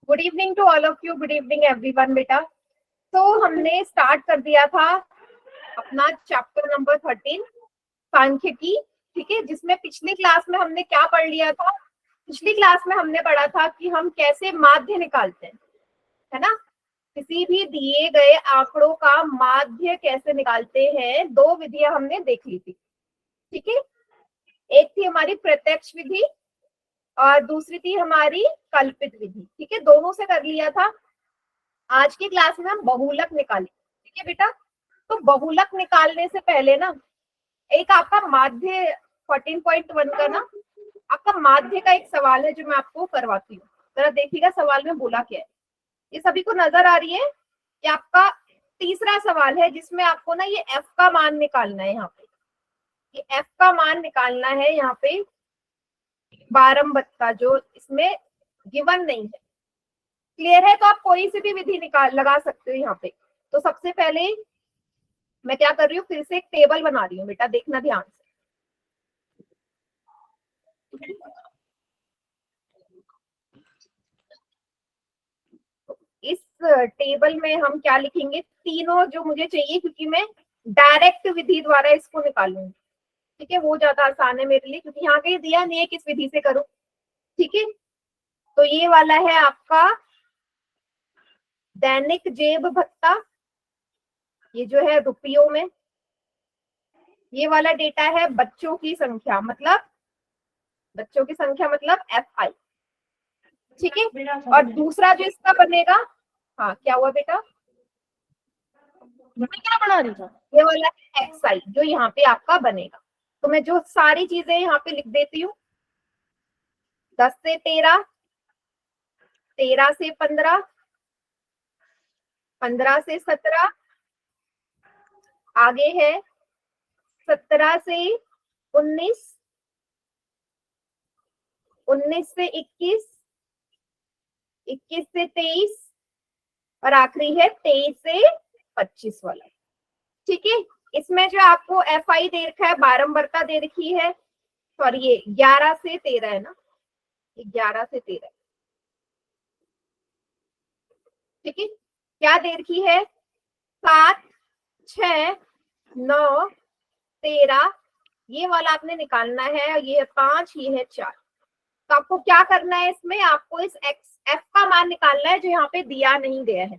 Good evening to all of you, good evening everyone बेटा। तो हमने स्टार्ट कर दिया था अपना चैप्टर नंबर 13 सांख्यिकी, ठीक है, जिसमें पिछली क्लास में हमने क्या पढ़ लिया था। पिछली क्लास में हमने पढ़ा था कि हम कैसे माध्य निकालते हैं, है ना। किसी भी दिए गए आंकड़ों का माध्य कैसे निकालते हैं, दो विधियां हमने देख ली थी, ठीक है। एक थी हमारी प्रत्यक्ष विधि और दूसरी थी हमारी कल्पित विधि, ठीक है, दोनों से कर लिया था। आज की क्लास में हम बहुलक निकालें, ठीक है बेटा। तो बहुलक निकालने से पहले ना एक आपका माध्य 14.1 का ना आपका माध्य का एक सवाल है जो मैं आपको करवाती हूँ। जरा देखिएगा सवाल में बोला क्या है, ये सभी को नजर आ रही है। ये आपका तीसरा सवाल है जिसमें आपको ना ये f का मान निकालना है। यहाँ पे ये f का मान निकालना है, यहाँ पे बारंबत्ता जो इसमें गिवन नहीं है। क्लियर है? तो आप कोई सी भी विधि निकाल लगा सकते हो यहाँ पे। तो सबसे पहले मैं क्या कर रही हूँ, फिर से एक टेबल बना रही हूँ बेटा, देखना ध्यान से। इस टेबल में हम क्या लिखेंगे, तीनों जो मुझे चाहिए, क्योंकि मैं डायरेक्ट विधि द्वारा इसको निकालूंगी, ठीक है। वो ज्यादा आसान है मेरे लिए, क्योंकि यहाँ कहीं दिया नहीं है किस विधि से करूं, ठीक है। तो ये वाला है आपका दैनिक जेब भत्ता, ये जो है रुपयों में। ये वाला डेटा है बच्चों की संख्या, मतलब बच्चों की संख्या मतलब FI, ठीक है। और दूसरा जो इसका बनेगा, हाँ क्या हुआ बेटा, क्या बना रही था? ये वाला है XI जो यहाँ पे आपका बनेगा। तो मैं जो सारी चीजें यहाँ पे लिख देती हूँ, 10 से 13, 13 से 15, 15 से 17, आगे है 17 से 19, 19 से 21, 21 से 23 और आखिरी है 23 से 25 वाला, ठीक है। इसमें जो आपको FI दे रखा है, बारंबारता दे रखी है, सॉरी ये 11 से 13 है ना, ये 11 से 13, ठीक है। क्या दे रखी है, 7, 6, 9, 13, ये वाला आपने निकालना है। ये है 5, ये है 4। तो आपको क्या करना है, इसमें आपको इस F का मान निकालना है जो यहाँ पे दिया नहीं गया है।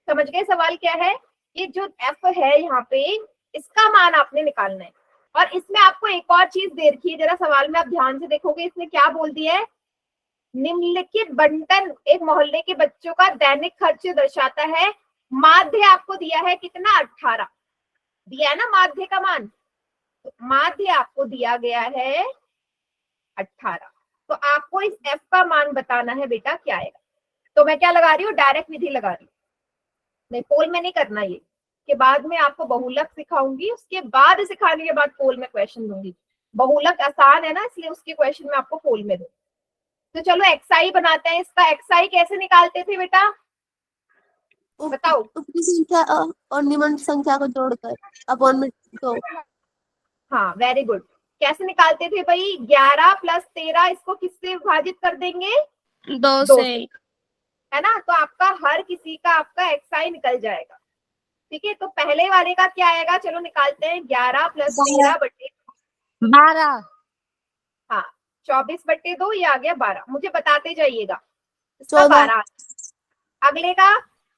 समझ गए सवाल क्या है? ये जो F है यहाँ पे, इसका मान आपने निकालना है। और इसमें आपको एक और चीज दे रखी है, जरा सवाल में आप ध्यान से देखोगे, इसने क्या बोल दिया है, निम्नलिखित बंटन एक मोहल्ले के बच्चों का दैनिक खर्च दर्शाता है। माध्य आपको दिया है कितना, 18 दिया है ना माध्य का मान। तो माध्य आपको दिया गया है 18। तो आपको इस F का मान बताना है बेटा क्या आएगा। तो मैं क्या लगा रही हूँ, डायरेक्ट विधि लगा रही हूँ, नहीं पोल में नहीं करना। ये के बाद में आपको बहुलक सिखाऊंगी, उसके बाद सिखाने के बाद पोल में क्वेश्चन दूंगी। बहुलक आसान है ना, इसलिए उसके क्वेश्चन में आपको पोल में दूंगी। तो चलो XI बनाते हैं। इसका XI कैसे निकालते थे बेटा, बताओ। ऊपरी संख्या और निम्न संख्या को जोड़कर अपॉन में 2। हाँ वेरी गुड। कैसे निकालते थे भाई, 11 + 13, इसको किससे विभाजित कर देंगे, 2 2 से, से, है ना। तो आपका हर किसी का आपका XI निकल जाएगा, ठीक है। तो पहले वाले का क्या आएगा, चलो निकालते हैं, 11 + 13 बटे 12, हाँ 24/2, ये आ गया 12। मुझे बताते जाइएगा, इसका 14, 12। अगले का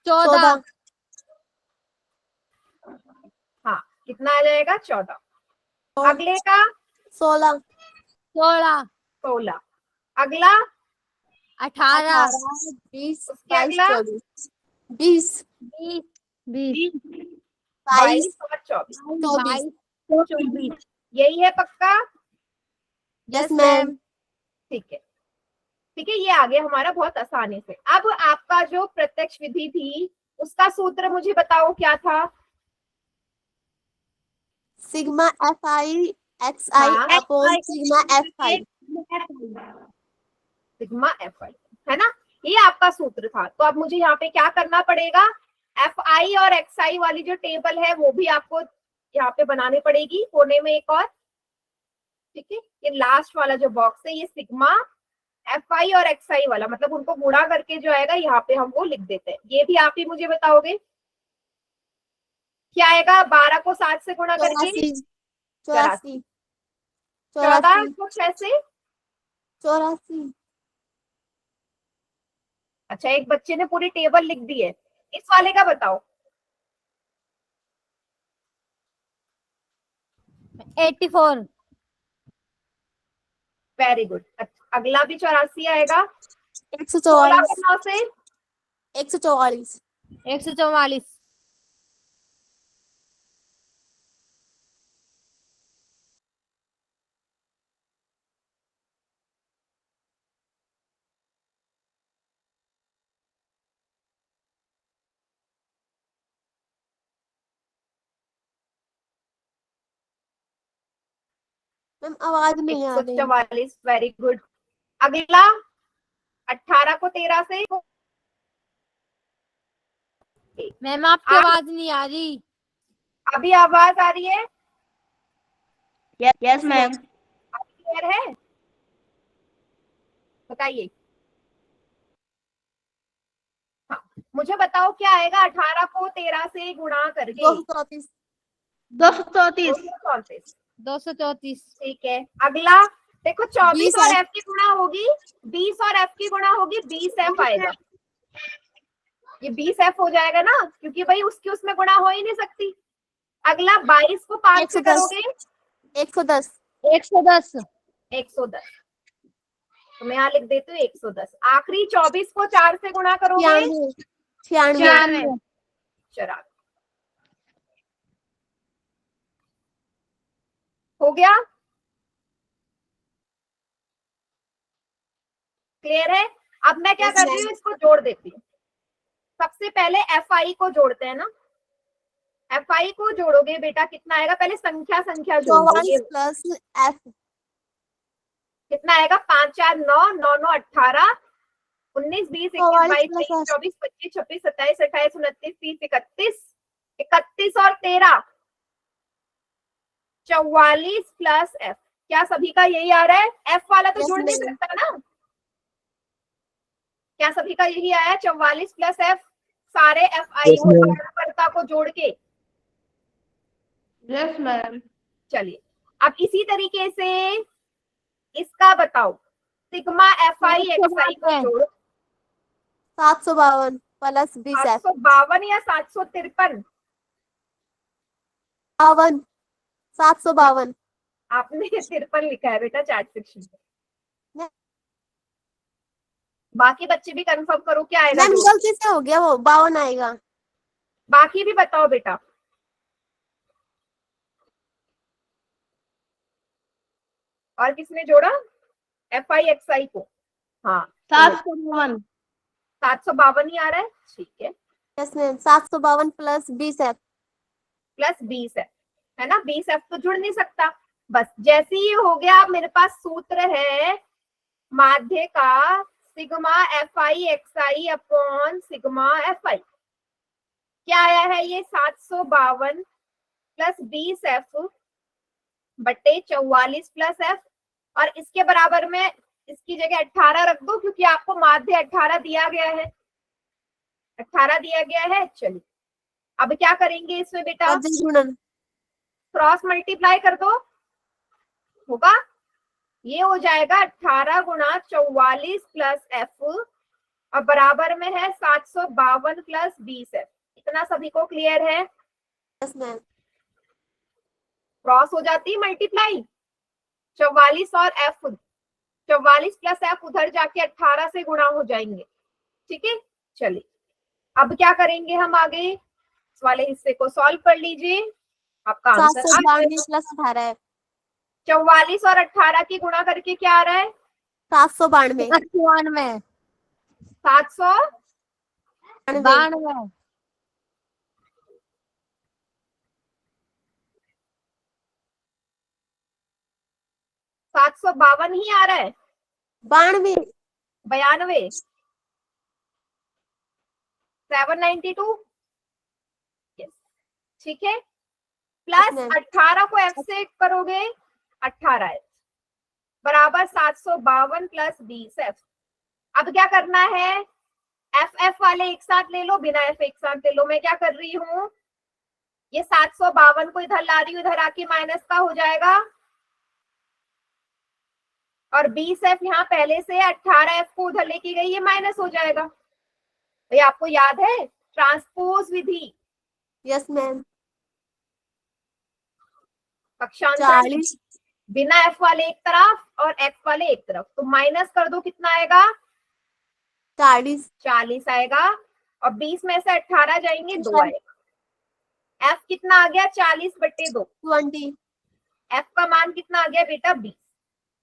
14, हाँ कितना आ जाएगा, 14। अगले का 16, 16, 16। अगला 18, 20, उसके 22, अगला 24, 20, 20, 22 22, और 24, 24, 24। यही है पक्का, यस मैम। ठीक है। ठीक है, ये आ गया हमारा बहुत आसानी से। अब आपका जो प्रत्यक्ष विधि थी उसका सूत्र मुझे बताओ क्या था। सिग्मा FI XI हाँ upon sigma FI। Sigma FI, है ना, ये आपका सूत्र था। तो अब मुझे यहाँ पे क्या करना पड़ेगा, FI और XI वाली जो टेबल है वो भी आपको यहाँ पे बनानी पड़ेगी, कोने में एक और, ठीक है। ये लास्ट वाला जो बॉक्स है ये सिग्मा एफ आई और एक्स आई वाला, मतलब उनको गुणा करके जो आएगा यहाँ पे हम वो लिख देते हैं। ये भी आप ही मुझे बताओगे क्या आएगा? 12 को 7 से गुणा करके 84 84, 84 14 84 को 6 से, 84 अच्छा एक बच्चे ने पूरी टेबल लिख दी है। इस वाले का बताओ। 84। Very good. अगला भी 84 आएगा। 16 144 को 9 से, 144 144। मैम आवाज नहीं आ रही। 144। Very good. अगला 18 को 13 से, मैम आपकी आप- आवाज नहीं आ रही। अभी आवाज आ रही है? Yes ma'am. क्लियर है? बताइए। हाँ, मुझे बताओ क्या आएगा 18 को 13 से गुणा करके? 234 234। 234। 234। ठीक है। अगला देखो 24 20 और है। एफ की गुणा होगी, 20 और एफ की गुणा होगी, 20 एफ आएगा। ये 20 एफ हो जाएगा ना, क्योंकि भाई उसकी उसमें गुणा हो ही नहीं सकती। अगला 22 को 5 से 110 करोगे, 110 110। 110। तो मैं यहाँ लिख देती हूँ 110। आखिरी 24 को 4 से गुणा करोगे, 96 96। चरा हो गया। क्लियर है? अब मैं क्या Yes, कर रही ma'am. हूँ, इसको जोड़ देती हूँ। सबसे पहले एफ आई को जोड़ते हैं ना। एफ आई को जोड़ोगे बेटा कितना आएगा? पहले संख्या संख्या जोड़ दो। 44 ये प्लस एफ कितना आएगा? 5 4 9 9 9 18 19 20 21 44 22 प्लस 23 एफ 24 25 26 27 28 29 30 31 31 और 13 44 प्लस एफ। क्या सभी का यही आ रहा है? एफ वाला तो Yes, जुड़ नहीं ma'am. सकता ना। क्या सभी का यही आया? 44 प्लस एफ, सारे एफ आई Yes, ma'am. कर्ता को जोड़ के। Yes ma'am. चलिए अब इसी तरीके से इसका बताओ। सिग्मा एफ आई एक्स आई को जोड़। 752 प्लस 20 एफ 752 या 753? 52 752 आपने 53 लिखा है बेटा चैट सेक्शन में। नहीं। बाकी बच्चे भी कंफर्म करो क्या आएगा मैम जोड़। गलती से हो गया, वो 52 आएगा। बाकी भी बताओ बेटा। और किसने जोड़ा? एफ आई एक्स आई को। हाँ 752। 752 ही आ रहा है। ठीक है। Yes ma'am 752 plus 20 F plus 20 है ना। 20 एफ तो जुड़ नहीं सकता। बस जैसे ही हो गया, मेरे पास सूत्र है माध्य का sigma F I x I upon sigma F I. क्या आया है ये? 752 प्लस 20 एफ बटे 44 प्लस एफ। और इसके बराबर में इसकी जगह 18 रख दो, क्योंकि आपको माध्य 18 दिया गया है। 18 दिया गया है। चलिए अब क्या करेंगे इसमें बेटा? गुणन क्रॉस मल्टीप्लाई कर दो, होगा ये हो जाएगा 18 गुणा 44 प्लस एफ और बराबर में है 752 प्लस 20 एफ। इतना सभी को क्लियर है? यस मैम क्रॉस हो जाती है मल्टीप्लाई। 44 और एफ, 44 प्लस एफ उधर जाके 18 से गुणा हो जाएंगे। ठीक है। चलिए अब क्या करेंगे हम आगे? इस वाले हिस्से को सॉल्व कर लीजिए। आपका आंसर 792 प्लस 18 है 44 और 18 की गुणा करके क्या आ रहा है? 792 98। 700 92। 752 ही आ रहा है। 92 92 792। यस ठीक है। Plus Yes, ma'am. 18 को एफ से करोगे 18 है, बराबर 752 प्लस 20f। अब क्या करना है, एफ वाले एक साथ ले लो, बिना एफ एक साथ ले लो। मैं क्या कर रही हूँ, ये 752 को इधर ला रही हूँ, इधर आके माइनस का हो जाएगा, और 20f यहाँ पहले से 18f को उधर लेके गई, ये माइनस हो जाएगा। भाई आपको याद है ट्रांसपोज विधि, यस मैम। पक्षांतर 40 बिना एफ वाले एक तरफ और एफ वाले एक तरफ, तो माइनस कर दो, कितना आएगा 40 आएगा, और 20 में से 18 जाएंगे 2 आएगा। एफ कितना आ गया 40/2, 20 एफ का मान कितना आ गया बेटा 20।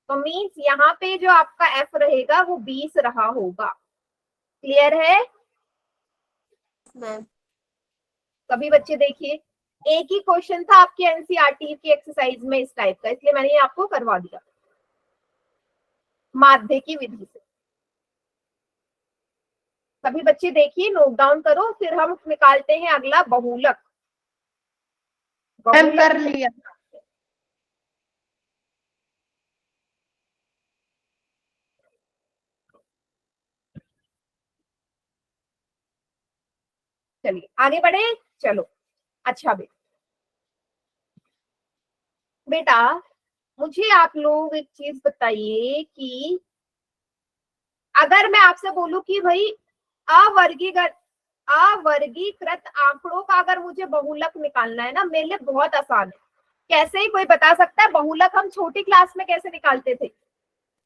तो मीन्स यहाँ पे जो आपका एफ रहेगा वो 20 रहा होगा। क्लियर है? मैम। सभी बच्चे देखिए, एक ही क्वेश्चन था आपके एनसीईआरटी की एक्सरसाइज में इस टाइप का, इसलिए मैंने ये आपको करवा दिया माध्य की विधि से। सभी बच्चे देखिए, नोट डाउन करो, फिर हम निकालते हैं अगला बहुलक। मैम कर लिया। चलिए आगे बढ़े, चलो। अच्छा बेटा मुझे आप लोग एक चीज बताइए कि अगर मैं आपसे बोलूं कि भाई अवर्गीकृत आंकड़ों का अगर मुझे बहुलक निकालना है ना, मेरे लिए बहुत आसान है। कैसे, ही कोई बता सकता है बहुलक हम छोटी क्लास में कैसे निकालते थे?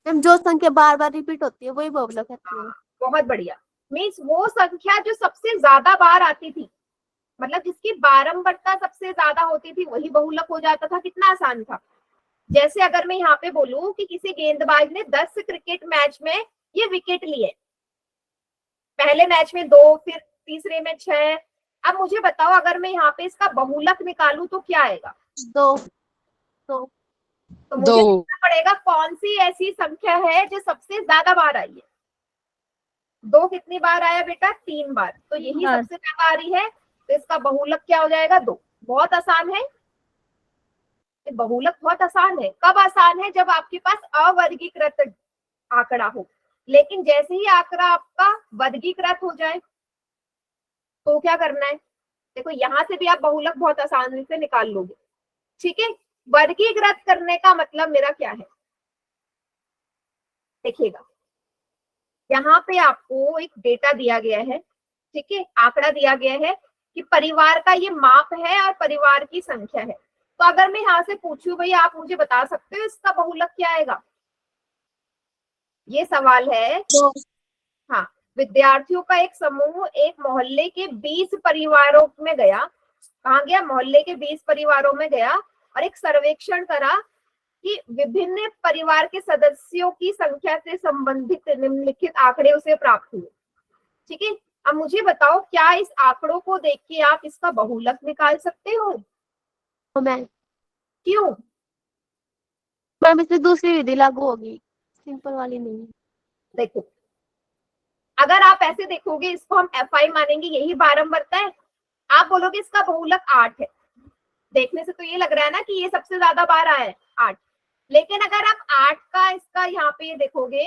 मैम जो संख्या बार बार रिपीट होती है वही बहुलक कहते हैं। बहुत बढ़िया। मीन्स वो संख्या जो सबसे ज्यादा बार आती थी, मतलब जिसकी बारंबारता सबसे ज्यादा होती थी, वही बहुलक हो जाता था। कितना आसान था। जैसे अगर मैं यहाँ पे बोलूं कि किसी गेंदबाज ने 10 क्रिकेट मैच में ये विकेट लिए, पहले मैच में 2, फिर तीसरे में 6। अब मुझे बताओ अगर मैं यहाँ पे इसका बहुलक निकालूं तो क्या आएगा? 2। तो मुझे देखना पड़ेगा कौन सी ऐसी संख्या है जो सबसे ज्यादा बार आई है। 2 कितनी बार आया बेटा? 3 बार। तो यही बार। सबसे ज्यादा आ रही है, तो इसका बहुलक क्या हो जाएगा? 2। बहुत आसान है, बहुलक बहुत आसान है। कब आसान है? जब आपके पास अवर्गीकृत आंकड़ा हो। लेकिन जैसे ही आंकड़ा आपका वर्गीकृत हो जाए तो क्या करना है? देखो यहां से भी आप बहुलक बहुत आसानी से निकाल लोगे। ठीक है, वर्गीकृत करने का मतलब मेरा क्या है, देखिएगा यहाँ पे आपको एक डेटा दिया गया है, ठीक है, आंकड़ा दिया गया है कि परिवार का ये माप है और परिवार की संख्या है। तो अगर मैं यहाँ से पूछूं भाई आप मुझे बता सकते हो इसका बहुलक क्या आएगा, ये सवाल है। 2। हाँ, विद्यार्थियों का एक समूह एक मोहल्ले के 20 परिवारों में गया। कहाँ गया? मोहल्ले के 20 परिवारों में गया और एक सर्वेक्षण करा कि विभिन्न परिवार के सदस्यों की संख्या से संबंधित निम्नलिखित आंकड़े उसे प्राप्त हुए। ठीक है, अब मुझे बताओ क्या इस आंकड़ों को देख के आप इसका बहुलक निकाल सकते हो? मैम क्यों? मैम इसमें दूसरी विधि लागू होगी, सिंपल वाली नहीं। देखो अगर आप ऐसे देखोगे, इसको हम FI मानेंगे, यही बारंबारता है। आप बोलोगे इसका बहुलक 8 है, देखने से तो ये लग रहा है ना कि ये सबसे ज्यादा बार आया है 8। लेकिन अगर आप 8 का इसका यहाँ पे देखोगे,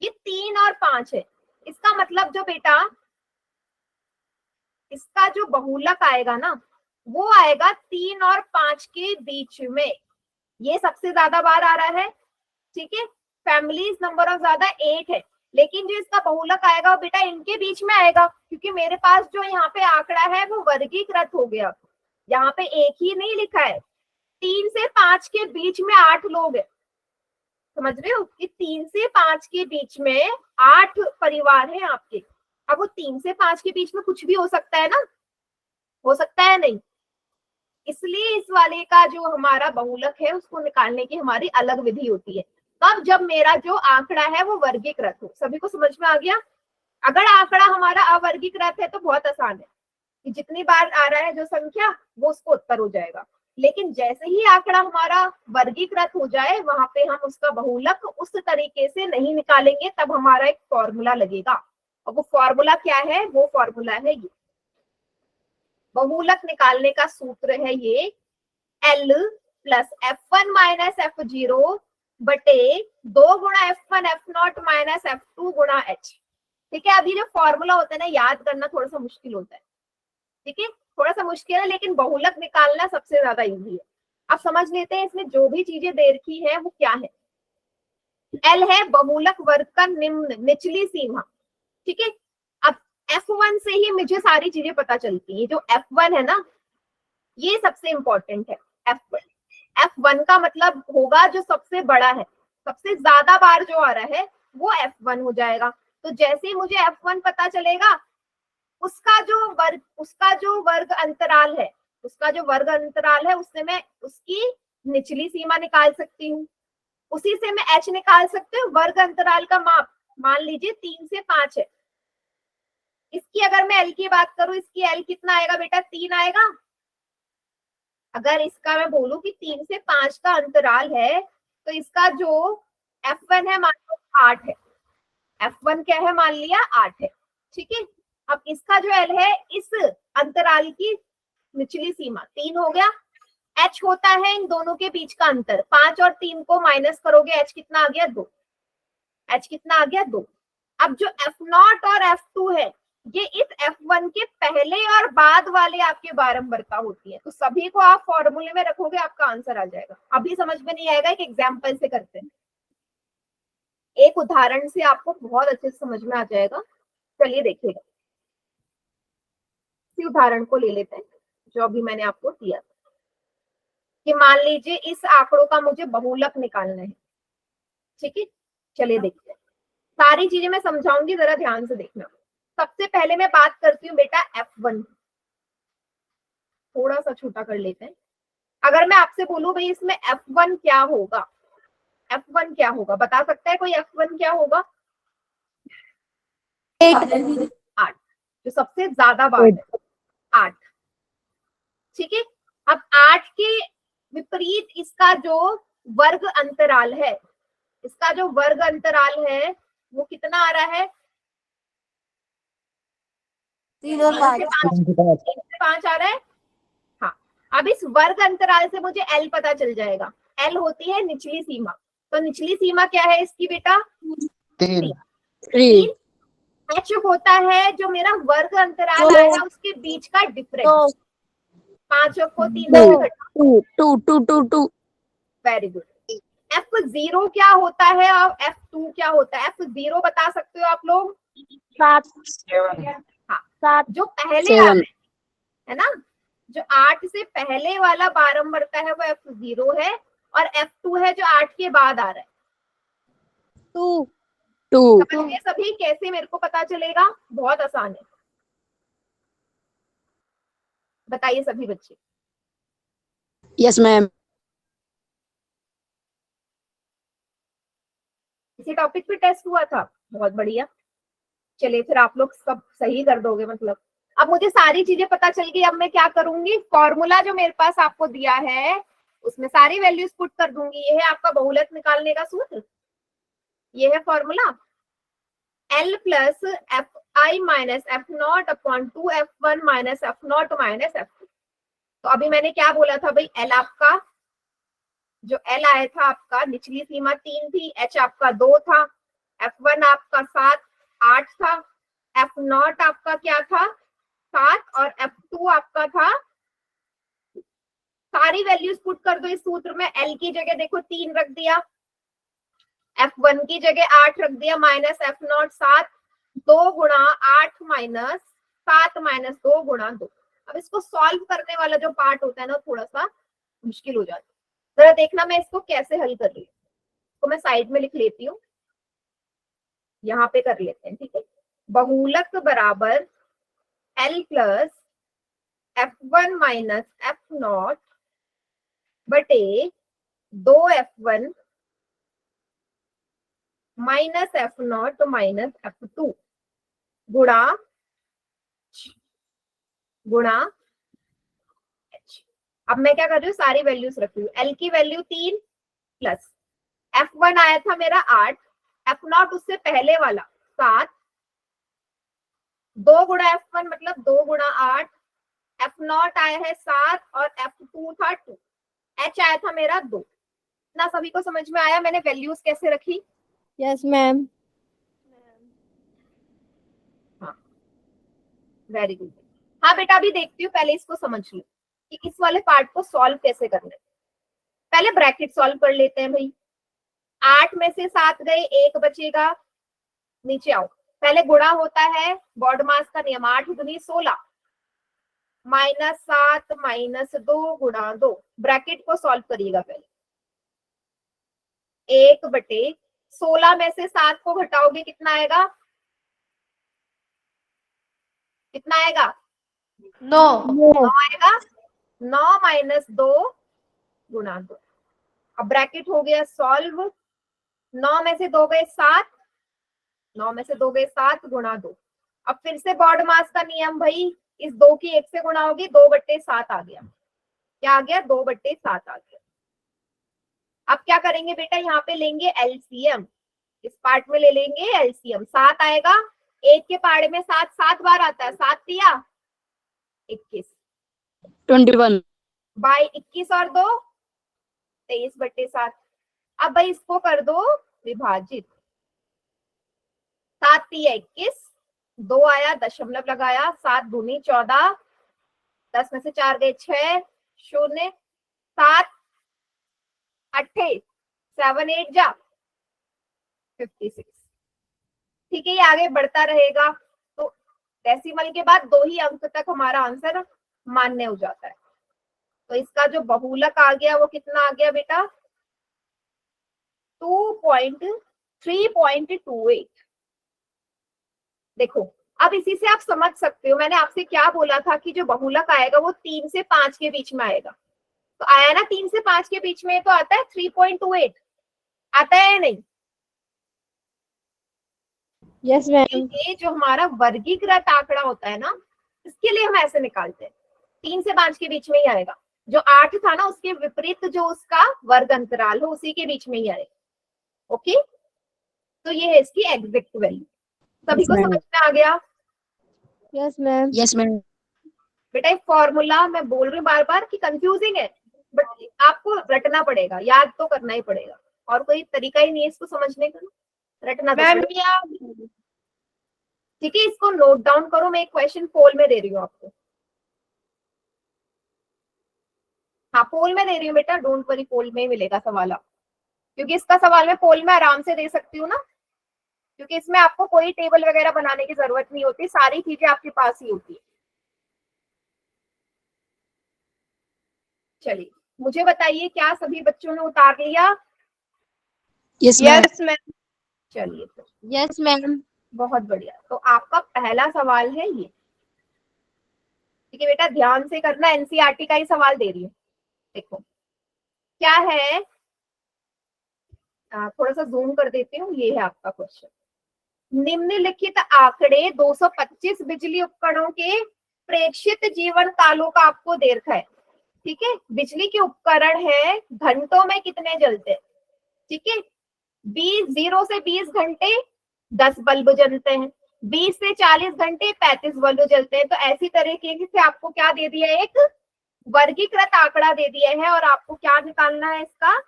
ये 3 और 5 है। इसका मतलब जो बेटा इसका जो बहुलक आएगा ना, वो आएगा 3 और 5 के बीच में। ये सबसे ज्यादा बार आ रहा है। ठीक है, फैमिलीज नंबर ऑफ ज्यादा 8 है, लेकिन जो इसका बहुलक आएगा वो बेटा इनके बीच में आएगा, क्योंकि मेरे पास जो यहाँ पे आंकड़ा है वो वर्गीकृत हो गया। यहाँ पे एक ही नहीं लिखा है, 3 से 5 के बीच में 8 लोग है। समझ रहे हो कि 3 से 5 के बीच में 8 परिवार हैं आपके। अब वो 3 से 5 के बीच में कुछ भी हो सकता है ना, हो सकता है नहीं। इसलिए इस वाले का जो हमारा बहुलक है उसको निकालने की हमारी अलग विधि होती है। तब जब मेरा जो आंकड़ा है वो वर्गीकृत हो। सभी को समझ में आ गया? अगर आंकड़ा हमारा अवर्गीकृत है तो बहुत आसान है कि जितनी बार आ रहा है जो संख्या वो उसको उत्तर हो जाएगा। लेकिन जैसे ही आंकड़ा हमारा वर्गीकृत हो जाए वहां पे हम उसका बहुलक उस तरीके से नहीं निकालेंगे, तब हमारा एक फॉर्मूला लगेगा। और वो फॉर्मूला क्या है? वो फॉर्मूला है ये, बहुलक निकालने का सूत्र है ये, L + F1 - F0 बटे 2 गुणा F1 F0 माइनस F2 गुणा H। ठीक है, अभी जो फॉर्मूला होता है ना, याद करना थोड़ा सा मुश्किल होता है। ठीक है, थोड़ा सा मुश्किल है, लेकिन बहुलक निकालना सबसे ज्यादा इजी है। अब समझ लेते हैं इसमें जो भी चीजें दे रखी है वो क्या है। L है बहुलक वर्ग का निचली सीमा। ठीक है, अब F1 से ही मुझे सारी चीजें पता चलती है। जो F1 है ना, ये सबसे इंपॉर्टेंट है। F1 का मतलब होगा जो सबसे बड़ा है, सबसे ज्यादा बार जो आ रहा है वो F1 हो जाएगा। तो जैसे ही मुझे F1 पता चलेगा, उसका जो वर्ग अंतराल है, उससे मैं उसकी निचली सीमा निकाल सकती हूँ। उसी से मैं H निकाल सकती हूँ। वर्ग अंतराल का माप मान लीजिए 3 से 5 है। इसकी अगर मैं L की बात करूं, इसकी L कितना आएगा बेटा? 3 आएगा। अगर इसका मैं बोलूं कि 3 से 5 का अंतराल है, तो इसका जो F1 है मान लो 8 है। F1 क्या है? मान लिया 8 है। ठीक है, अब इसका जो L है, इस अंतराल की निचली सीमा 3 हो गया। H होता है इन दोनों के बीच का अंतर। 5 और 3 को माइनस करोगे, H कितना आ गया? 2। H कितना आ गया? 2। अब जो F0 और F2 है, ये इस F1 के पहले और बाद वाले आपके बारंबारता होती है। तो सभी को आप फॉर्मूले में रखोगे, आपका आंसर आ जाएगा। अभी समझ में नहीं आएगा, एक एग्जाम्पल से करते हैं। एक उदाहरण से आपको बहुत अच्छे से समझ में आ जाएगा। चलिए देखिएगा, इसी उदाहरण को ले लेते हैं जो अभी मैंने आपको दिया था कि मान लीजिए इस आंकड़ों का मुझे बहुलक निकालना है। ठीक है, चलिए देखते हैं। सारी चीजें मैं समझाऊंगी, जरा ध्यान से देखना। सबसे पहले मैं बात करती हूँ बेटा F1। थोड़ा सा छोटा कर लेते हैं। अगर मैं आपसे बोलूं भाई इसमें F1 क्या होगा, F1 क्या होगा, बता सकता है कोई? F1 क्या होगा? 8, जो सबसे ज्यादा बार है 8। ठीक है, अब 8 के विपरीत इसका जो वर्ग अंतराल है, वो कितना आ रहा है? 3 और 5। 5 आ रहा है। हाँ, अब इस वर्ग अंतराल से मुझे L पता चल जाएगा। L होती है निचली सीमा। तो निचली सीमा क्या है इसकी बेटा? 3। H होता है जो मेरा वर्ग अंतराल आया उसके बीच का डिफरेंस। 5 को 3 से घटाओ। Very good. F0 क्या होता है और F2 क्या होता है? F0 बता सकते हो आप लोग? 7। हाँ, जो पहले आ रहा है ना, जो 8 से पहले वाला बारंबारता है वो F0 है, और F2 है जो 8 के बाद आ रहा है। 2 समझिए सभी, कैसे मेरे को पता चलेगा? बहुत आसान है, बताइए सभी बच्चे। Yes ma'am. इसी टॉपिक पे टेस्ट हुआ था, बहुत बढ़िया। चलिए फिर आप लोग सब सही कर दोगे मतलब। अब मुझे सारी चीजें पता चल गई। अब मैं क्या करूंगी? फॉर्मूला जो मेरे पास आपको दिया है उसमें सारी वैल्यूज पुट कर दूंगी। ये है आपका बहुलक निकालने का सूत्र, ये है formula. L plus F I minus F0 upon 2 F1 minus F0 minus F2। तो अभी मैंने क्या बोला था भाई? L आपका जो L आया था आपका, निचली सीमा 3 थी, H आपका 2 था, F1 आपका 8 था, F0 आपका क्या था? 7, और F2 आपका था। सारी वैल्यूज पुट कर दो इस सूत्र में। L की जगह देखो 3 रख दिया, F1 की जगह 8 रख दिया, माइनस F0 7, 2 गुणा 8 माइनस 7 माइनस 2 गुणा 2। अब इसको सॉल्व करने वाला जो पार्ट होता है ना, थोड़ा सा मुश्किल हो जाता है। जरा देखना मैं इसको कैसे हल कर रही हूँ। तो मैं साइड में लिख लेती हूँ, यहाँ पे कर लेते हैं। ठीक है, बहुलक बराबर L plus F1 minus F0 बटे 2 F1 minus F0 minus F2 गुणा H। अब मैं क्या कर रही हूँ? सारी वैल्यूज रख रही हूँ। L की वैल्यू 3 प्लस F1 आया था मेरा 8, F0 उससे पहले वाला 7, 2 गुणा F1 मतलब 2 गुणा 8, F0 आया है 7 और F2 था 2, H आया था मेरा 2। इतना सभी को समझ में आया मैंने वैल्यूज कैसे रखी? Yes ma'am. हाँ, वेरी गुड। हाँ बेटा, अभी देखती हूँ, पहले इसको समझ लो कि इस वाले पार्ट को सॉल्व कैसे करना है। पहले ब्रैकेट सॉल्व कर लेते हैं भाई। 8 में से 7 गए, 1 बचेगा। नीचे आओ, पहले गुणा होता है, बॉड मास का नियम, 8 दूनी 16 -7 -2 गुणा 2। ब्रैकेट को सॉल्व करिएगा पहले। 1/16 में से 7 को घटाओगे कितना आएगा? कितना आएगा? 9 9 आएगा। 9 - 2 गुणा 2। अब ब्रैकेट हो गया सॉल्व। 9 में से 2 गए 7, 9 में से 2 गए 7 गुणा 2। अब फिर से बॉड मास का नियम भाई, इस 2 की 1 से गुणा होगी, 2/7 आ गया। क्या आ गया? 2/7 आ गया। अब क्या करेंगे बेटा, यहाँ पे लेंगे एलसीएम। इस पार्ट में ले लेंगे एलसीएम। 7 आएगा, 1 के पार्ट में 7 7 बार आता है, 7 दिया 21 21 बाई 21 और 2 23/7। अब भाई इसको कर दो विभाजित। 7 3 21, 2 आया, दशमलव लगाया, 7 दूनी 14, 10 में से 4 गए 6, 0 7 8 7 8 जा 56। ठीक है, ये आगे बढ़ता रहेगा। तो डेसिमल के बाद 2 ही अंक तक हमारा आंसर मान्य हो जाता है। तो इसका जो बहुलक आ गया वो कितना आ गया बेटा? 3.28। देखो, अब इसी से आप समझ सकते हो मैंने आपसे क्या बोला था कि जो बहुलक आएगा वो 3 से 5 के बीच में आएगा। तो आया ना 3 से 5 के बीच में, तो आता है 3.28। आता है या नहीं? Yes ma'am. ये जो हमारा वर्गीकृत आंकड़ा होता है ना, इसके लिए हम ऐसे निकालते हैं, 3 से 5 के बीच में ही आएगा। जो 8 था ना, उसके विपरीत जो उसका वर्ग अंतराल हो उसी के बीच में ही आएगा। ओके, तो ये है इसकी एग्जैक्ट वैल्यू। सभी को समझ में आ गया? Yes ma'am. Yes ma'am. बेटा एक फॉर्मूला मैं बोल रही हूँ बार बार कि कंफ्यूजिंग है, बट आपको रटना पड़ेगा, याद तो करना ही पड़ेगा, और कोई तरीका ही नहीं है इसको समझने का, रटना तो मैम पड़ेगा। या ठीक है, इसको नोट डाउन करो, मैं एक क्वेश्चन पोल में दे रही हूँ आपको। हाँ, पोल में दे रही हूँ बेटा, डोंट वरी, पोल में ही मिलेगा सवाल आप, क्योंकि इसका सवाल मैं पोल में आराम से दे सकती हूँ ना, क्योंकि इसमें आपको कोई टेबल वगैरह बनाने की जरूरत नहीं होती, सारी चीजें आपके पास ही होती है। चलिए मुझे बताइए, क्या सभी बच्चों ने उतार लिया? Yes ma'am. Yes ma'am. चलिए तो यस मैम। बहुत बढ़िया। तो आपका पहला सवाल है ये। ठीक है बेटा, ध्यान से करना, एनसीईआरटी का ही सवाल दे रही हूँ। देखो क्या है, थोड़ा सा जूम कर देती हूँ, ये है आपका क्वेश्चन। निम्नलिखित आंकड़े 225 बिजली उपकरणों के प्रेक्षित जीवन कालों का आपको दे रखा है। ठीक है, बिजली के उपकरण है, घंटों में कितने जलते हैं? ठीक है, 0 से 20 घंटे 10 बल्ब जलते हैं, 20 से 40 घंटे 35 बल्ब जलते हैं। तो ऐसी तरीके से आपको क्या दे दिया है, एक वर्गीकृत आंकड़ा दे दिया है, और आपको क्या निकालना है, इसका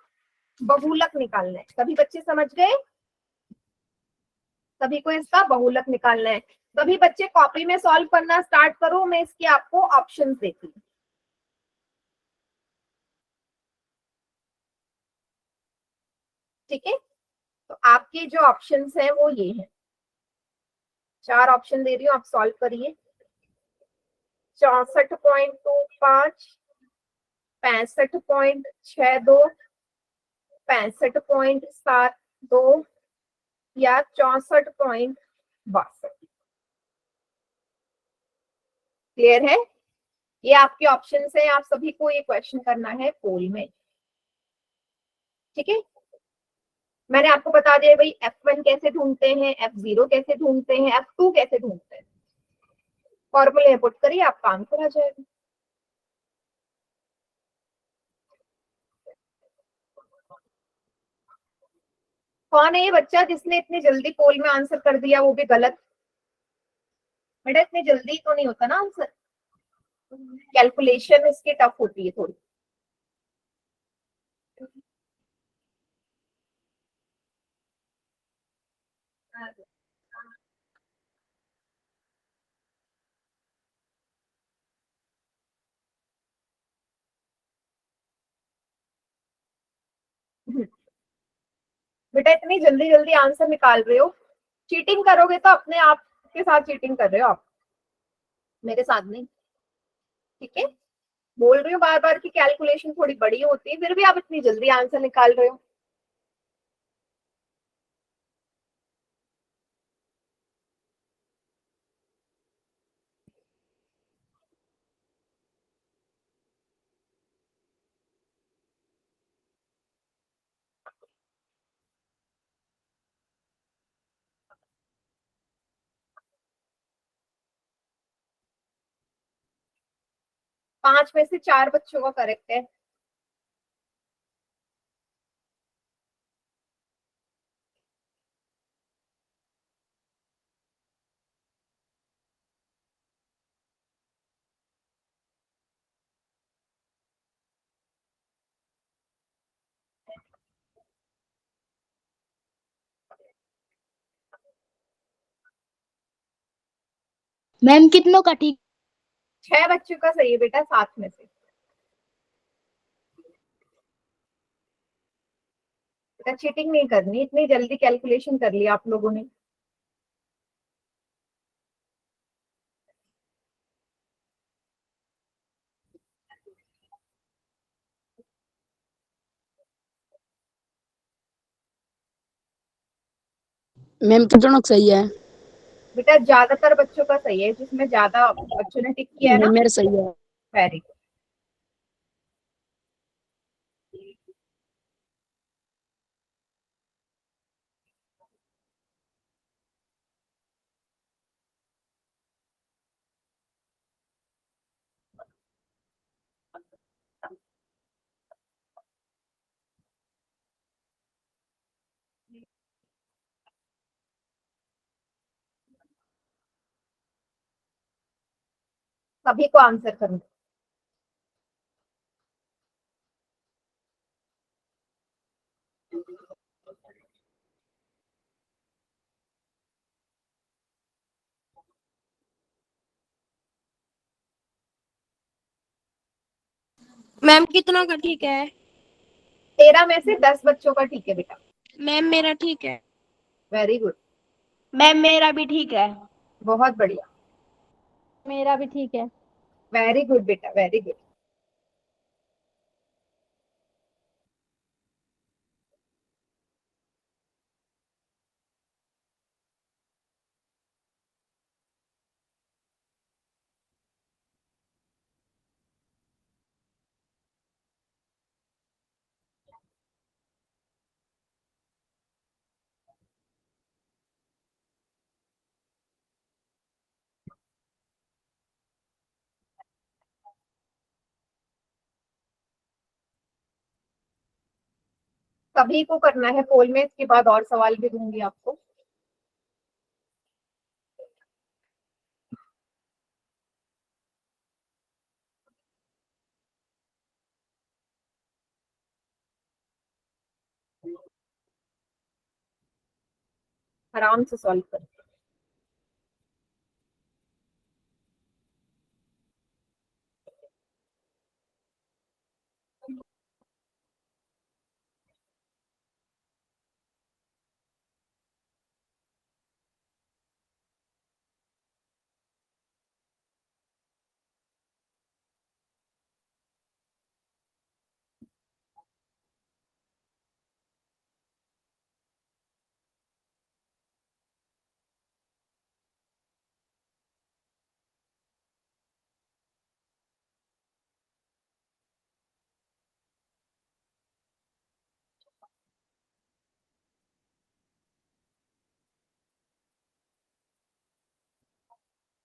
बहुलक निकालना है। सभी बच्चे समझ गए? सभी को इसका बहुलक निकालना है। सभी बच्चे कॉपी में सॉल्व करना स्टार्ट करो, मैं इसके आपको ऑप्शंस देती हूँ। ठीक है, तो आपके जो ऑप्शंस हैं वो ये हैं, 4 ऑप्शन दे रही हूँ, आप सॉल्व करिए। 64.25, 65.62, 65.72 या 64.62। क्लियर है? ये आपके ऑप्शन है, आप सभी को ये क्वेश्चन करना है पोल में। ठीक है, मैंने आपको बता दिया भाई F1 कैसे ढूंढते हैं, F0 कैसे ढूंढते हैं, F2 कैसे ढूंढते हैं। फॉर्मूले पुट करिए, आपका आंसर आ जाएगा। कौन है ये बच्चा जिसने इतनी जल्दी पोल में आंसर कर दिया, वो भी गलत? बेटा इतनी जल्दी तो नहीं होता ना आंसर, कैलकुलेशन इसकी टफ होती है थोड़ी। बेटा इतनी जल्दी जल्दी आंसर निकाल रहे हो, चीटिंग करोगे तो अपने आप के साथ चीटिंग कर रहे हो आप, मेरे साथ नहीं। ठीक है, बोल रही हूँ बार बार की कैलकुलेशन थोड़ी बड़ी होती है, फिर भी आप इतनी जल्दी आंसर निकाल रहे हो। पांच में से चार बच्चों का करेक्ट है। मैम कितनों का ठीक? छह बच्चों का सही है बेटा, सात में से। बेटा चीटिंग नहीं करनी, इतनी जल्दी कैलकुलेशन कर लिया आप लोगों ने। मैम कितनों का सही है? बेटा ज्यादातर बच्चों का सही है, जिसमें ज्यादा बच्चों ने टिक किया है ना। मैम मेरा सही है। Very good. सभी को आंसर करना। मैम कितनों का ठीक है? 13 में से 10 बच्चों का ठीक है बेटा। मैम मेरा ठीक है। वेरी गुड, मैम मेरा भी ठीक है। बहुत बढ़िया। मेरा भी ठीक है। वेरी गुड बेटा, वेरी गुड। सभी को करना है पोल में, इसके बाद और सवाल भी दूंगी आपको। आराम से सॉल्व करें।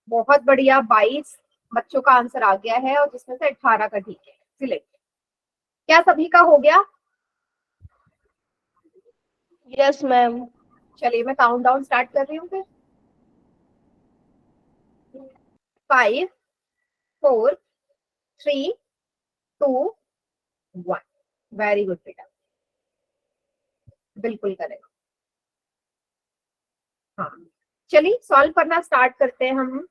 बहुत बढ़िया, 22 बच्चों का आंसर आ गया है, और जिसमें से 18 का ठीक है। सिलेक्ट। क्या सभी का हो गया? Yes ma'am. चलिए मैं काउंट डाउन स्टार्ट कर रही हूँ फिर। 5, 4, 3, 2, 1। वेरी गुड बेटा, बिल्कुल करेक्ट। हाँ, चलिए सॉल्व करना स्टार्ट करते हैं हम।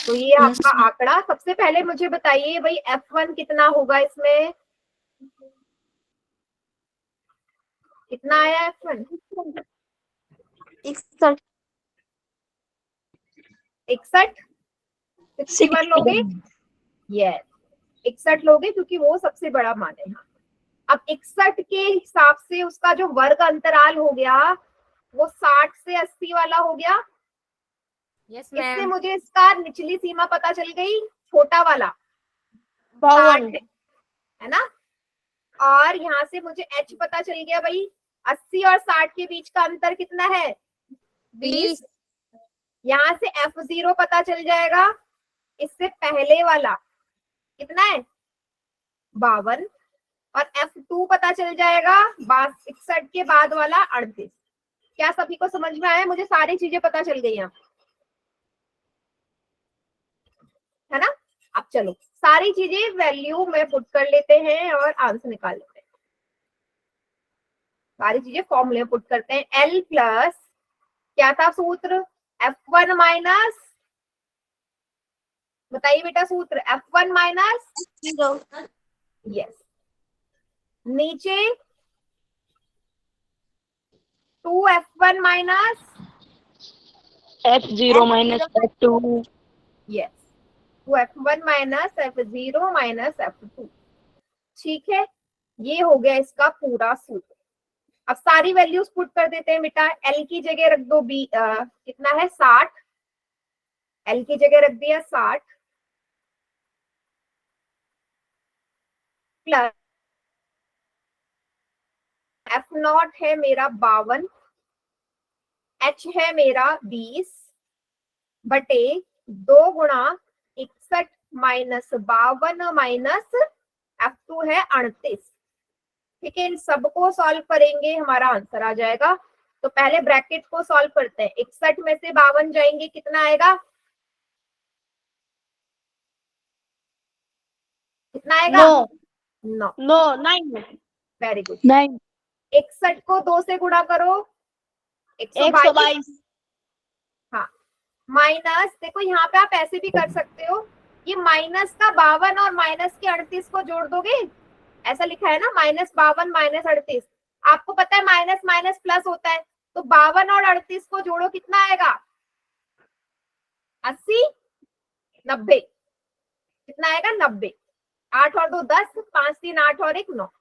तो ये आपका आंकड़ा। सबसे पहले मुझे बताइए भाई F1 कितना होगा इसमें, कितना आया F1? 61 61, 61 लोगे? यस, 61 लोगे क्योंकि वो सबसे बड़ा मान है। अब 61 के हिसाब से उसका जो वर्ग अंतराल हो गया वो 60 से 80 वाला हो गया। यस इससे मैम। मुझे इसका निचली सीमा पता चल गई, छोटा वाला 52 60 है ना। और यहाँ से मुझे h पता चल गया भाई, 80 और 60 के बीच का अंतर कितना है? 20। यहाँ से F0 पता चल जाएगा, इससे पहले वाला कितना है? 52। और F2 पता चल जाएगा 61 के बाद वाला 38। क्या सभी को समझ में आया? मुझे सारी चीजें पता चल गई हैं, है ना। अब चलो सारी चीजें वैल्यू में पुट कर लेते हैं और आंसर निकाल लेते हैं। सारी चीजें फॉर्मूले में पुट करते हैं। L प्लस क्या था सूत्र? F1 माइनस, बताइए बेटा सूत्र, F1 माइनस 0 यस, नीचे 2F1 minus F0 minus F2। Yes, 2F1 minus F0 minus F2। ठीक है, ये हो गया इसका पूरा सूत्र। अब सारी वैल्यूज पुट कर देते हैं बेटा। L की जगह रख दो कितना है? 60। L की जगह रख दिया 60 प्लस F0 है मेरा 52, H है मेरा 20 बटे 2 गुणा 61 माइनस 52 माइनस F2 है 38। ठीक है, इन सबको सॉल्व करेंगे, हमारा आंसर आ जाएगा। तो पहले ब्रैकेट को सॉल्व करते हैं। 61 में से 52 जाएंगे, कितना आएगा? कितना आएगा? 9। 9 वेरी गुड। 9 61 को 2 से गुणा करो, 122। 122 हाँ, माइनस, देखो यहाँ पे आप ऐसे भी कर सकते हो, ये माइनस का 52 और माइनस के 38 को जोड़ दोगे, ऐसा लिखा है ना, -52 माइनस 38। आपको पता है माइनस माइनस प्लस होता है, तो 52 और 38 को जोड़ो, कितना आएगा? 80, 90। कितना आएगा? 90। 8 और 2 10, 5 3 8 और 1 9।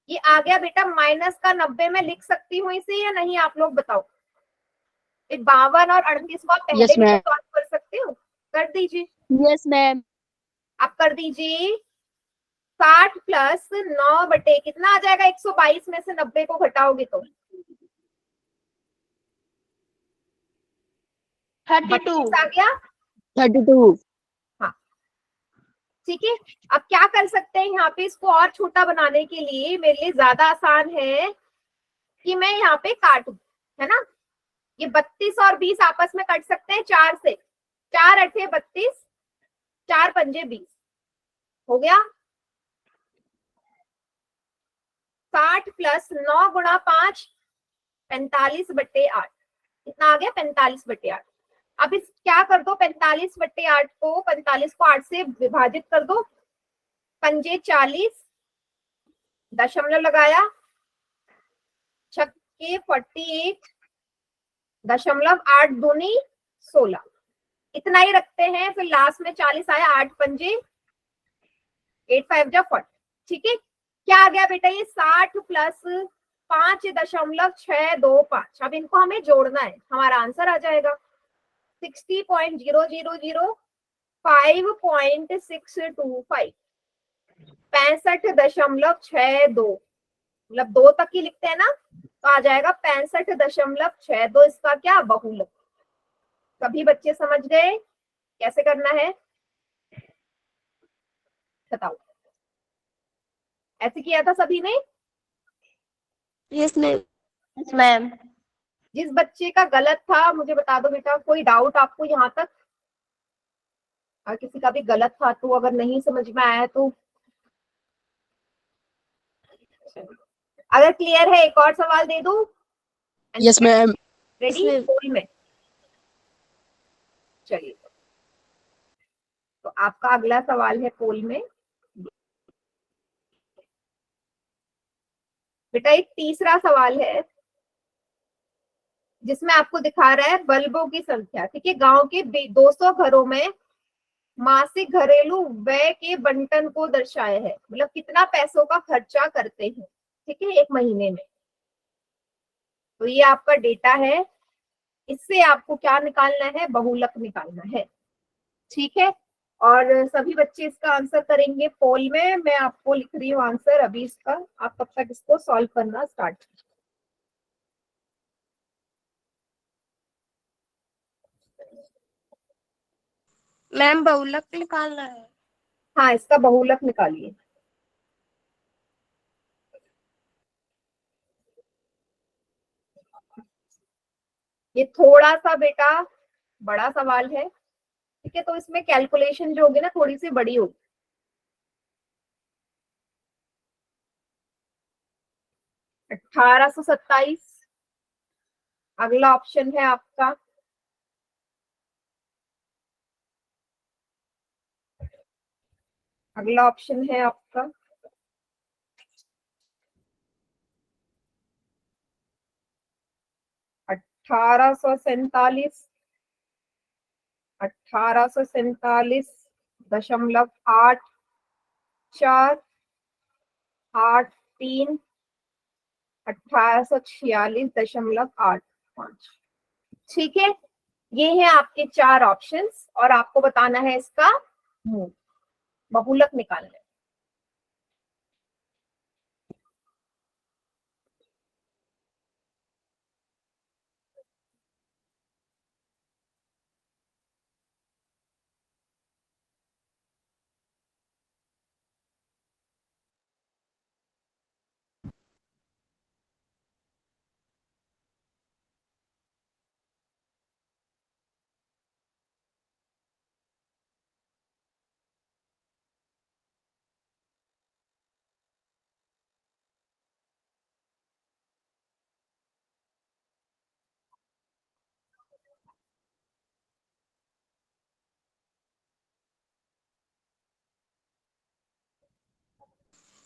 ये आ गया बेटा माइनस का 90। में लिख सकती हूँ इसे या नहीं, आप लोग बताओ। 52 और 38 को आप पहले Yes, भी तो ma'am. सॉल्व कर सकते हो, कर दीजिए। Yes ma'am. आप कर दीजिए। 60 प्लस 9 बटे कितना आ जाएगा? 122 में से 90 को घटाओगे तो 32 आ गया। 32। हाँ, ठीक है। अब क्या कर सकते हैं यहाँ पे, इसको और छोटा बनाने के लिए मेरे लिए ज्यादा आसान है कि मैं यहाँ पे काटू, है ना। ये 32 और 20 आपस में कट सकते हैं 4 से। 4 8 32, 4 5 20 हो गया। 60 प्लस 9 गुणा 5 45 बटे 8। कितना आ गया? 45 बटे 8। अब इस क्या कर दो, 45 बटे 8 को, 45 को 8 से विभाजित कर दो। 5 40, दशमलव लगाया, 6 48, दशमलव 8 दूनी 16। इतना ही रखते हैं, फिर लास्ट में 40 आया, 8 पंजे 8 5 जा 40। ठीक है, क्या आ गया बेटा? ये 60 प्लस 5.625। अब इनको हमें जोड़ना है, हमारा आंसर आ जाएगा 60.0005.625। 65.62, मतलब 2 तक ही लिखते हैं ना, तो आ जाएगा 65.62। इसका क्या? बहुलक। सभी बच्चे समझ गए कैसे करना है? बताओ, ऐसे किया था सभी ने? Yes ma'am. Yes ma'am. जिस बच्चे का गलत था मुझे बता दो बेटा, कोई डाउट आपको यहाँ तक? और किसी का भी गलत था तो अगर नहीं समझ में आया तो, अगर क्लियर है एक और सवाल दे दूं? Yes ma'am. Ready? Yes, ma'am. School में चलिए, तो आपका अगला सवाल है पोल में। बेटा एक तीसरा सवाल है जिसमें आपको दिखा रहा है बल्बों की संख्या। ठीक है, गांव के 200 घरों में मासिक घरेलू व्यय के बंटन को दर्शाया है, मतलब कितना पैसों का खर्चा करते हैं, ठीक है, एक महीने में। तो ये आपका डेटा है, इससे आपको क्या निकालना है, बहुलक निकालना है। ठीक है, और सभी बच्चे इसका आंसर करेंगे पोल में। मैं आपको लिख रही हूँ आंसर अभी इसका, आप तब तक इसको सॉल्व करना स्टार्ट कीजिए। मैम बहुलक निकालना है। हाँ, इसका बहुलक निकालिए। ये थोड़ा सा बेटा बड़ा सवाल है, ठीक है, तो इसमें कैलकुलेशन जो होगी ना थोड़ी सी बड़ी होगी। $1827 अगला ऑप्शन है आपका। अगला ऑप्शन है आपका 1847। 1847.8483। 1846.85। ठीक है, ये है आपके चार ऑप्शंस और आपको बताना है इसका मूल, बहुलक निकालना है।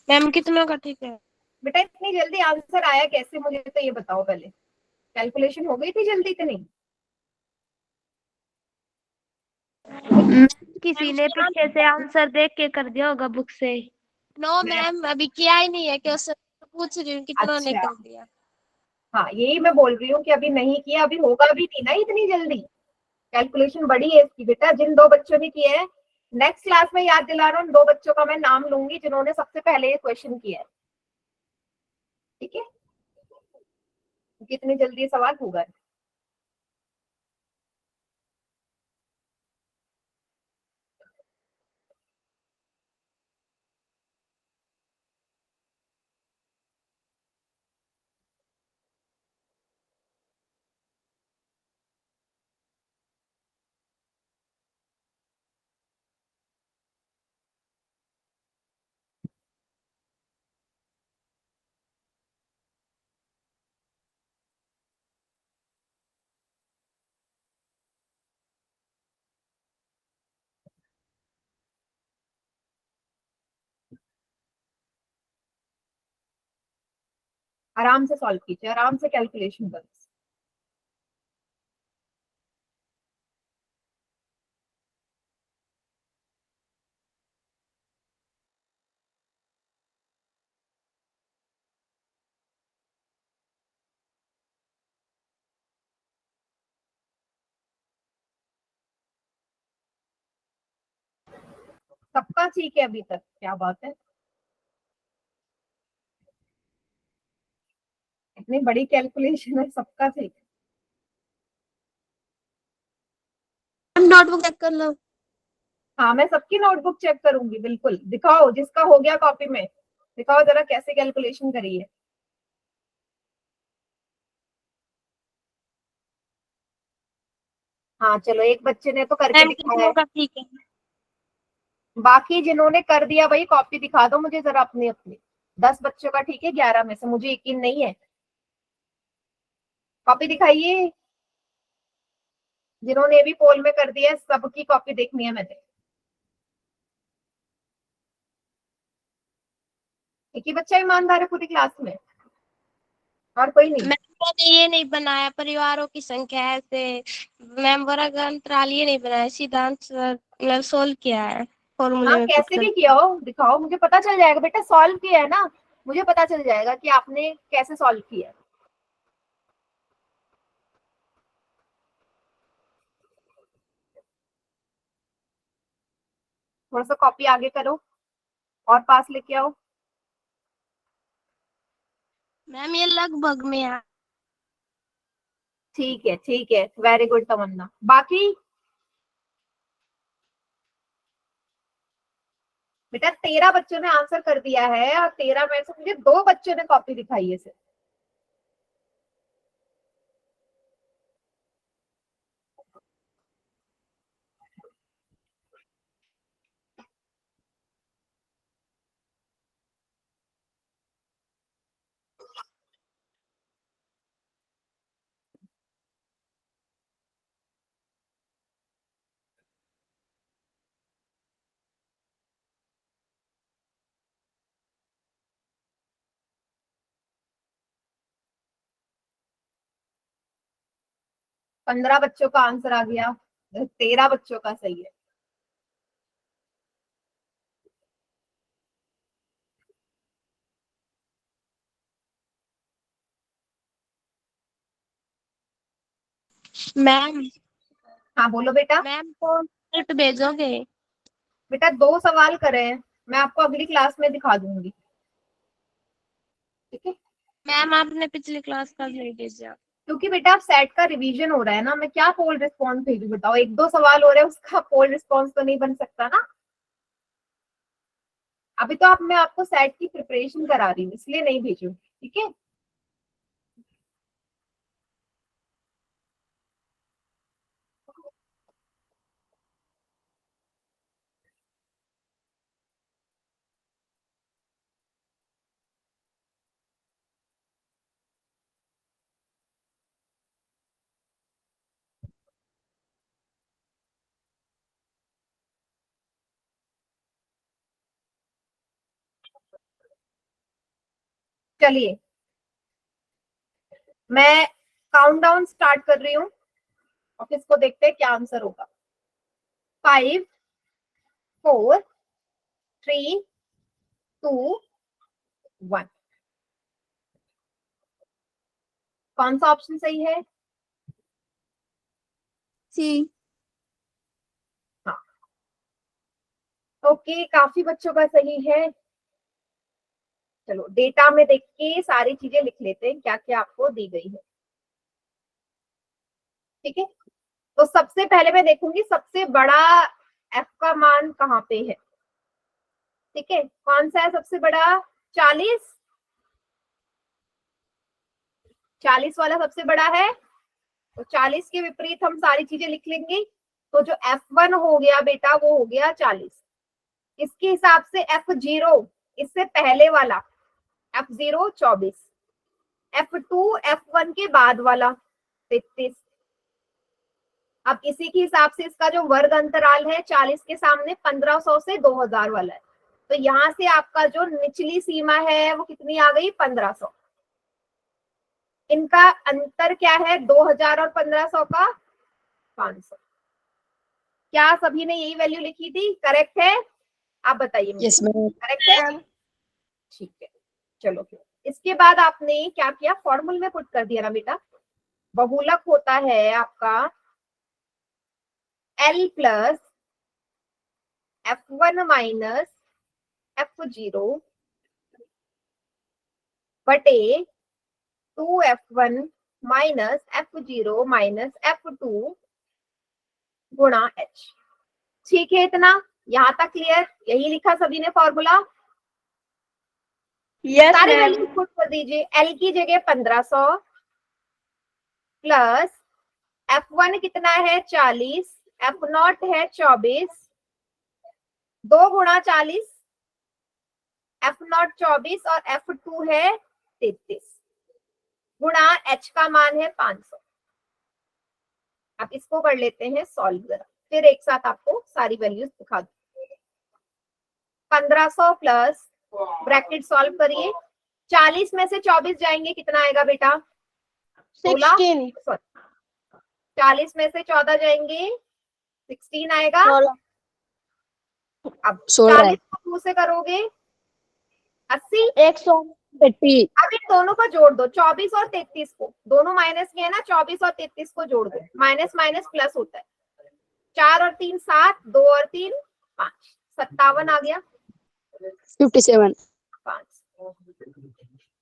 मैम कितना का ठीक है? बेटा इतनी जल्दी आंसर आया कैसे, मुझे तो ये बताओ पहले। कैलकुलेशन हो गई थी जल्दी इतनी? किसी ने पीछे से आंसर देख के कर दिया होगा बुक से। नो मैम, अभी किया ही नहीं है, क्वेश्चन पूछ रही हूँ कितना ने अच्छा, कर दिया। हाँ यही मैं बोल रही हूँ कि अभी नहीं किया, अभी होगा भी नहीं ना इतनी जल्दी। कैलकुलेशन बड़ी है इसकी बेटा। जिन दो बच्चों ने किया है, नेक्स्ट क्लास में याद दिला रहा हूँ, उन दो बच्चों का मैं नाम लूंगी जिन्होंने सबसे पहले ये क्वेश्चन किया है। ठीक है, कितनी जल्दी सवाल होगा। आराम से सॉल्व कीजिए, आराम से कैलकुलेशन करिए। सबका ठीक है अभी तक, क्या बात है, इतनी बड़ी कैलकुलेशन है, सबका ठीक है। मैम नोटबुक चेक कर लो। हाँ मैं सबकी नोटबुक चेक करूंगी, बिल्कुल। दिखाओ जिसका हो गया कॉपी में, दिखाओ जरा कैसे कैलकुलेशन करी है। हाँ चलो, एक बच्चे ने तो करके मैम दिखाया कितना है। का ठीक है? बाकी जिन्होंने कर दिया भाई कॉपी दिखा दो मुझे जरा अपनी अपनी। 10 बच्चों का ठीक है, 11 में से मुझे यकीन नहीं है। कॉपी दिखाइए, जिन्होंने भी पोल में कर दिया है सबकी कॉपी देखनी है मैंने। एक ही बच्चा ईमानदार है पूरी क्लास में, और कोई नहीं? मैंने ये नहीं बनाया परिवारों की संख्या ऐसे, मैम वर्ग अंतराल ये नहीं बनाया, सीधा आंसर मतलब सोल्व किया है फॉर्मूले हाँ, में पुट कैसे कर। भी किया हो दिखाओ, मुझे पता चल जाएगा बेटा, सॉल्व किया है ना, मुझे पता चल जाएगा कि आपने कैसे सॉल्व किया है। थोड़ा सा कॉपी आगे करो और पास लेके आओ। मैम ये लगभग में है। ठीक है, वेरी गुड तमन्ना। बाकी बेटा 13 बच्चों ने आंसर कर दिया है, और 13 में से मुझे 2 बच्चों ने कॉपी दिखाई है सिर्फ। पंद्रह बच्चों का आंसर आ गया, 13 बच्चों का सही है। मैम हाँ बोलो बेटा। मैम को रिजल्ट भेजोगे? बेटा 2 सवाल करे हैं, मैं आपको अगली क्लास में दिखा दूंगी, ठीक है? मैम आपने पिछली क्लास का नहीं भेजा। क्योंकि बेटा सेट का रिवीजन हो रहा है ना, मैं क्या पोल रिस्पॉन्स भेजू बताओ, 1-2 सवाल हो रहे हैं, उसका पोल रिस्पॉन्स तो नहीं बन सकता ना। अभी तो मैं आपको सेट की प्रिपरेशन करा रही हूँ, इसलिए नहीं भेजू, ठीक है? चलिए मैं काउंटडाउन स्टार्ट कर रही हूँ, और इसको देखते हैं क्या आंसर होगा। 5 4 3 2 1। कौन सा ऑप्शन सही है? सी। हाँ, ओके, काफी बच्चों का सही है। चलो डेटा में देख के सारी चीजें लिख लेते हैं, क्या क्या आपको दी गई है, ठीक है? तो सबसे पहले मैं देखूंगी सबसे बड़ा एफ का मान कहाँ पे है, ठीक है? कौन सा है सबसे बड़ा? 40। 40 वाला सबसे बड़ा है, तो 40 के विपरीत हम सारी चीजें लिख लेंगे। तो जो F1 हो गया बेटा वो हो गया 40। इसके हिसाब से F0 इससे पहले वाला, F0 24, F2 F1 के बाद वाला 33। अब इसी के हिसाब से इसका जो वर्ग अंतराल है 40 के सामने 1500 से 2000 वाला है, तो यहां से आपका जो निचली सीमा है वो कितनी आ गई? 1500। इनका अंतर क्या है? 2000 और 1500 का 500। क्या सभी ने यही वैल्यू लिखी थी? करेक्ट है? आप बताइए मुझे, यस मैम। करेक्ट है? ठीक है, चलो फिर इसके बाद आपने क्या किया? फॉर्मूले में पुट कर दिया ना बेटा। बहुलक होता है आपका L plus F1 minus F0 बटे 2F1 minus F0 minus F2 गुणा H। ठीक है, इतना यहाँ तक क्लियर? यही लिखा सभी ने फॉर्मूला? यस सारे मैम। वैल्यू पुट कर दीजिए। L की जगह 1500 प्लस F1 कितना है? 40, F0 है 24, 2 गुणा 40, F0 24 और F2 है 33 गुणा H का मान है 500। आप इसको कर लेते हैं सॉल्व जरा, फिर एक साथ आपको सारी वैल्यूज दिखा दूं। 1500 प्लस ब्रैकेट सॉल्व करिए। 40 में से 24 जाएंगे, कितना आएगा बेटा? 16। 16 40 में से 14 जाएंगे, 16 आएगा। 16 अब 16 40 को 2 से करोगे 80। 180 अब इन दोनों को जोड़ दो, 24 और 33 को, दोनों माइनस किए ना, 24 और 33 को जोड़ दो, माइनस माइनस प्लस होता है। 4 और 3 7, 2 और 3 5, 57 आ गया। 57 5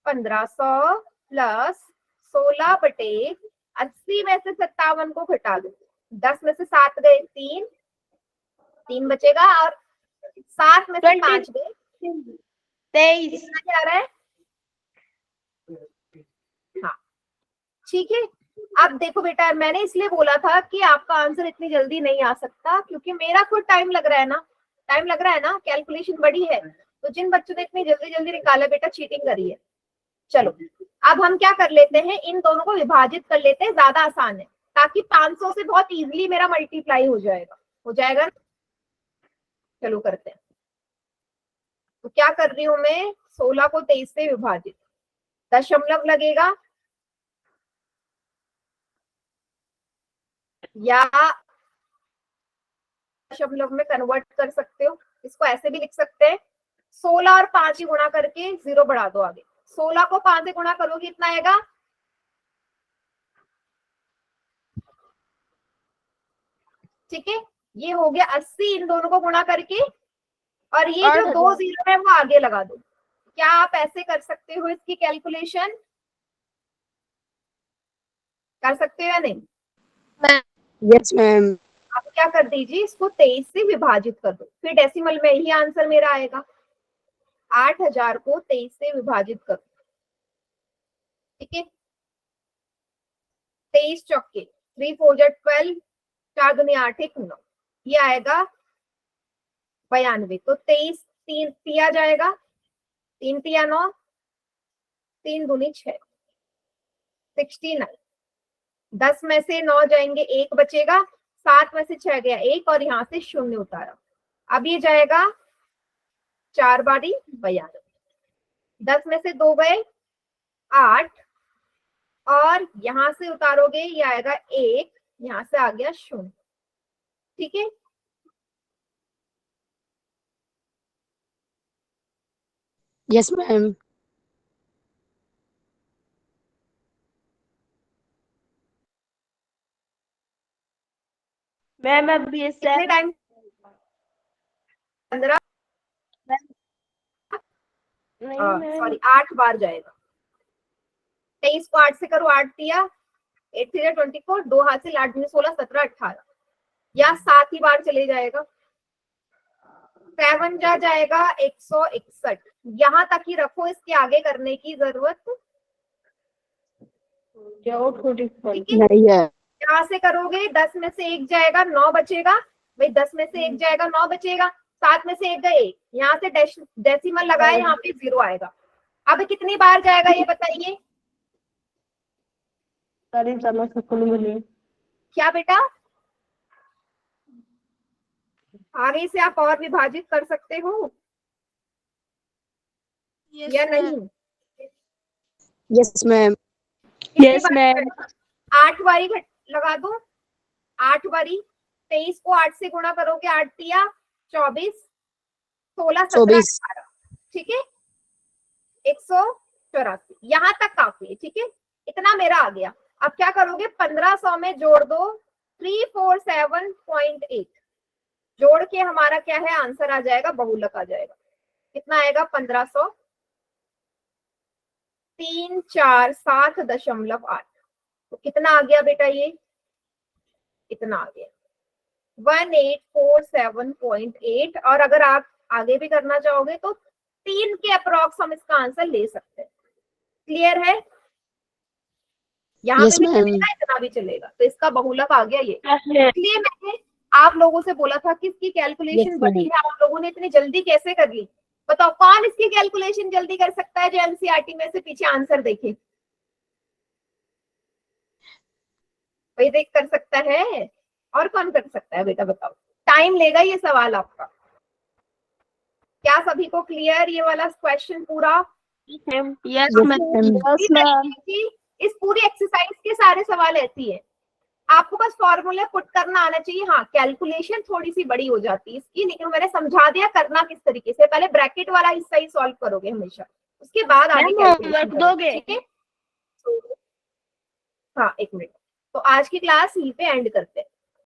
1500 प्लस 16/80 में से 57 को घटा दो, 10 में से 7 गए 3, 3 बचेगा, और 7 में से 5 गए 23 क्या आ रहा है? हाँ ठीक है। अब देखो बेटा, मैंने इसलिए बोला था कि आपका आंसर इतनी जल्दी नहीं आ सकता, क्योंकि मेरा खुद टाइम लग रहा है ना, टाइम लग रहा है ना, कैलकुलेशन बड़ी है। तो जिन बच्चों ने इतनी जल्दी जल्दी निकाला बेटा, चीटिंग करी है। चलो अब हम क्या कर लेते हैं, इन दोनों को विभाजित कर लेते हैं, ज्यादा आसान है, ताकि 500 से बहुत इजीली मेरा मल्टीप्लाई हो जाएगा ना? चलो करते हैं। तो क्या कर रही हूं मैं, 16 को 23 से विभाजित, दशमलव लगेगा या दशमलव में कन्वर्ट कर सकते हो, इसको ऐसे भी लिख सकते हैं। 16 और 5 ही गुणा करके 0 बढ़ा दो आगे। 16 को 5 से गुणा करोगे कितना आएगा? ठीक है, ये हो गया 80 इन दोनों को गुणा करके, और ये जो 2 0 है वो आगे लगा दो। क्या आप ऐसे कर सकते हो, इसकी कैलकुलेशन कर सकते हो या नहीं? Yes ma'am. आप क्या कर दीजिए, इसको 23 से विभाजित कर दो, फिर डेसिमल में ही आंसर मेरा आएगा। 8000 को 23 से विभाजित करो, ठीक है। 23 चौके 3 4 12, 4 दूनी 8 1 9, ये आएगा 92। तो 23 3 तिया जाएगा, 3 तिया 9, 3 दूनी 6, 69। 10 में से 9 जाएंगे, 1 बचेगा, 7 में से 6 गया 1, और यहाँ से 0 उतारा। अब ये जाएगा 4 बारी 92। 10 में से 2 गए 8, और यहां से उतारोगे ये आएगा 1, यहां से आ गया 0, ठीक है। Yes ma'am. मैम अभी कितने टाइम? 15, सॉरी 8 बार जाएगा। 23 को 8 से करो, 8 दिया 8 3 24, 2 हाथ से 8 16 17 18, या 7 ही बार चले जाएगा। 7 जा जाएगा 161। यहाँ तक ही रखो, इसके आगे करने की जरूरत ठीक है। नहीं है। यहाँ से करोगे 10 में से 1 जाएगा 9 बचेगा, भाई 10 में से 1 जाएगा 9 बचेगा, 7 में से 1 गए 1, यहाँ से डेसिमल लगाए, यहाँ पे 0 आएगा। अब कितनी बार जाएगा ये बताइए? क्या बेटा, आगे से आप और विभाजित कर सकते हो या नहीं? Yes ma'am. Yes ma'am. 8 बारी लगा दो, 8 बारी। 23 को 8 से गुणा करोगे, 8 दिया 24, 16 17 18, ठीक है। 184, यहाँ तक काफी है, ठीक है। इतना मेरा आ गया। अब क्या करोगे, 1500 में जोड़ दो 347.8, जोड़ के हमारा क्या है, आंसर आ जाएगा, बहुलक आ जाएगा। कितना आएगा? 1500 347.8। तो कितना आ गया बेटा, ये इतना आ गया 1847.8। और अगर आप आगे भी करना चाहोगे तो 3 के अप्रोक्स हम इसका आंसर ले सकते हैं। क्लियर है? यहाँ Yes, पे भी ma'am. चलेगा, इतना भी चलेगा, तो इसका बहुलक आ गया ये। इसलिए मैंने आप लोगों से बोला था कि इसकी कैलकुलेशन Yes, बड़ी ma'am. है, आप लोगों ने इतनी जल्दी कैसे कर ली? बताओ कौन इसकी कैलकुलेशन जल्दी कर सकता है जो एनसीईआरटी में से पीछे आंसर देखे? कोई देख कर सकता है? और कौन कर सकता है बेटा बताओ? टाइम लेगा ये सवाल आपका। क्या क्या सभी को क्लियर ये वाला क्वेश्चन पूरा? Yes Yes, ma'am. ma'am. Yes ma'am. इस पूरी एक्सरसाइज के सारे सवाल ऐसी है, आपको बस फॉर्मूले पुट करना आना चाहिए। हाँ, कैलकुलेशन थोड़ी सी बड़ी हो जाती है इसकी, लेकिन मैंने समझा दिया करना किस तरीके से। पहले ब्रैकेट वाला हिस्सा ही सॉल्व करोगे हमेशा, उसके बाद आगे मैम कैलकुलेशन होमवर्क दोगे? ठीक है। हाँ, एक मिनट। तो आज की क्लास यहीं पे एंड करते हैं।